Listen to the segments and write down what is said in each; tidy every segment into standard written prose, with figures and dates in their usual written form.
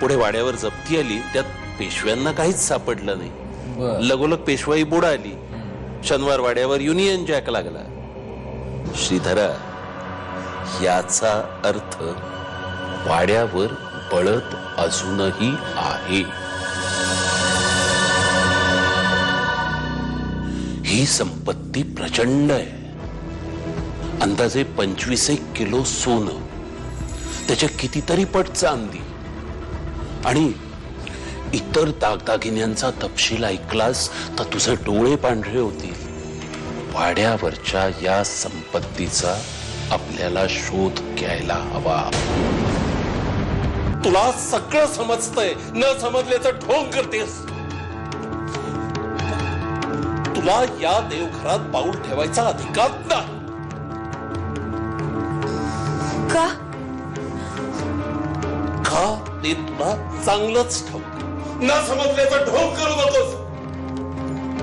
पुढे वाड्यावर जप्ती आली, त्यात पेशव्यांना काहीच सापडलं नाही. लगोलग पेशवाई बुडाली. शनिवार वाड्यावर युनियन जॅक लागला. श्रीधरा, याचा अर्थ वाड्यावर बळद अजूनही आहे. ही संपत्ती प्रचंड आहे. अंदाजे 25 किलो सोनं, त्याच्या कितीतरी पट चांदी आणि इतर दागदागिन्यांचा तपशील ऐकलास तर तुझे डोळे पांढरे होतील. वाड्यावरच्या या संपत्तीचा आपल्याला शोध घ्यायला हवा. तुला सगळं समजतंय, न समजल्याचं ढोंग करतेस. तुला या देवघरात पाऊल ठेवायचा अधिकार नाही. का? का ते तुला चांगलंच ठाऊक. न समजल्याचं ढोंग करू नकोस.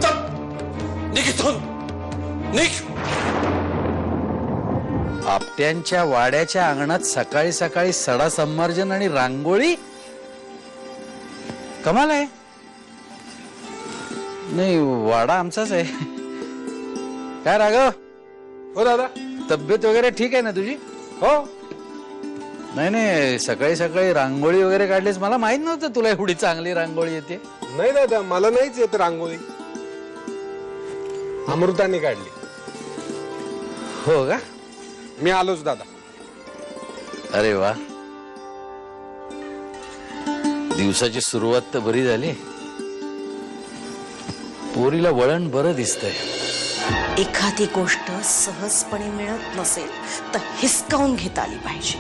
चल, निघ इथून, निघ. आपट्यांच्या वाड्याच्या अंगणात सकाळी सकाळी सडा संमार्जन आणि रांगोळी, कमाल आहे. नाही, वाडा आमचाच आहे. काय राघव? हो दादा. तब्येत वगैरे ठीक आहे ना तुझी? हो. नाही नाही, सकाळी सकाळी रांगोळी वगैरे काढलीस, मला माहित नव्हतं तुला एवढी चांगली रांगोळी येते. नाही दादा, मला नाहीच येत रांगोळी. अमृताने काढली. हो का? मी आलोच दादा. अरे वा, दिवसाची सुरुवात तर बरी झाली. पोरीला वळण बरं दिसतंय. एखादी गोष्ट सहजपणे मिळत नसेल तर हिसकावून घेता आली पाहिजे.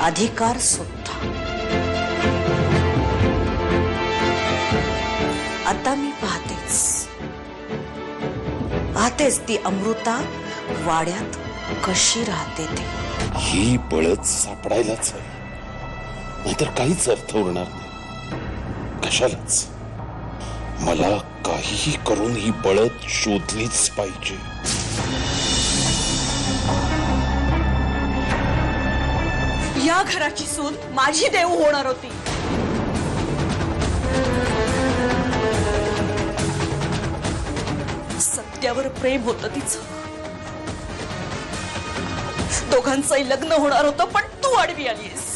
अधिकार सुद्धा. आता मी पाहतेच ती अमृता वाड्यात कशी राहते ते. ही बळद सापडायलाच आहे, नाहीतर काहीच अर्थ उरणार नाही. कशालाच. मला काहीही करून ही बळद शोधलीच पाहिजे. या घराची सून माझी देव होणार होती. सत्यावर प्रेम होतं तिचं. दोघांचंही लग्न होणार होतं, पण तू आडवी आलीस.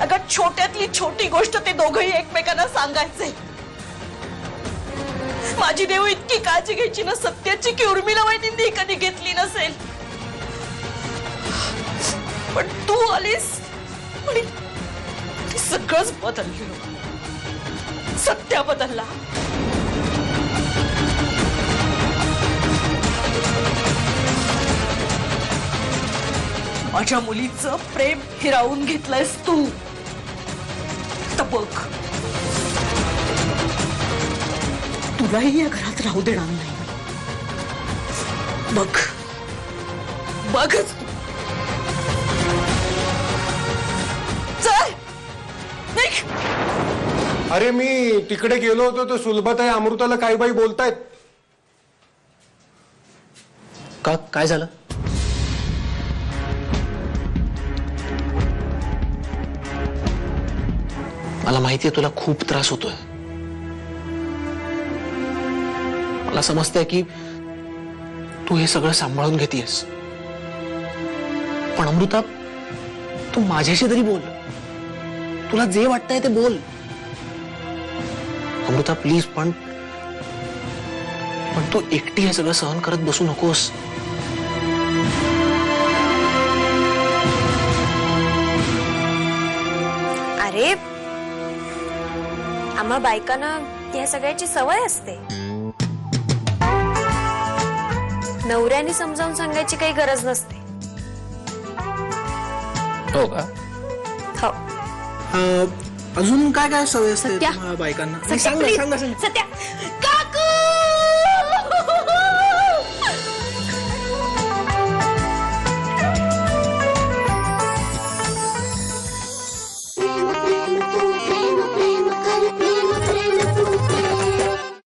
अगं, छोट्यातली छोटी गोष्ट ते दोघंही एकमेकांना सांगायचे. माझी देव इतकी काळजी घ्यायची ना सत्याची की उर्मिला वहिनींनी कधी घेतली नसेल. पण तू आलीस आणि सगळंच बदललं. सत्या बदलला. माझ्या मुलीचं प्रेम हिरावून घेतलंयस तू. तर बघ, तुलाही या घरात राहू देणार नाही. बघ, बघच तू. चल, निघ. अरे, मी तिकडे गेलो होतो तर सुलभाताई अमृताला काही बाई बोलतायत. का? काय झालं? मला माहितीये तुला खूप त्रास होतोय. मला समजतंय की तू हे सगळं सांभाळून घेतेयस. पण अमृता, तू माझ्याशी तरी बोल. तुला जे वाटतंय ते बोल. अमृता प्लीज. पण तू एकटी हे सगळं सहन करत बसू नकोस. अरे, आम्हा बायकांना या सगळ्याची सवय असते. नवऱ्याने समजावून सांगायची काही गरज नसते. हो का? हो. अजून काय काय सवय असते सत्या, तुम्हा बायकांना? सत्या, सांग ना, please. सांग ना, सांग. सत्या,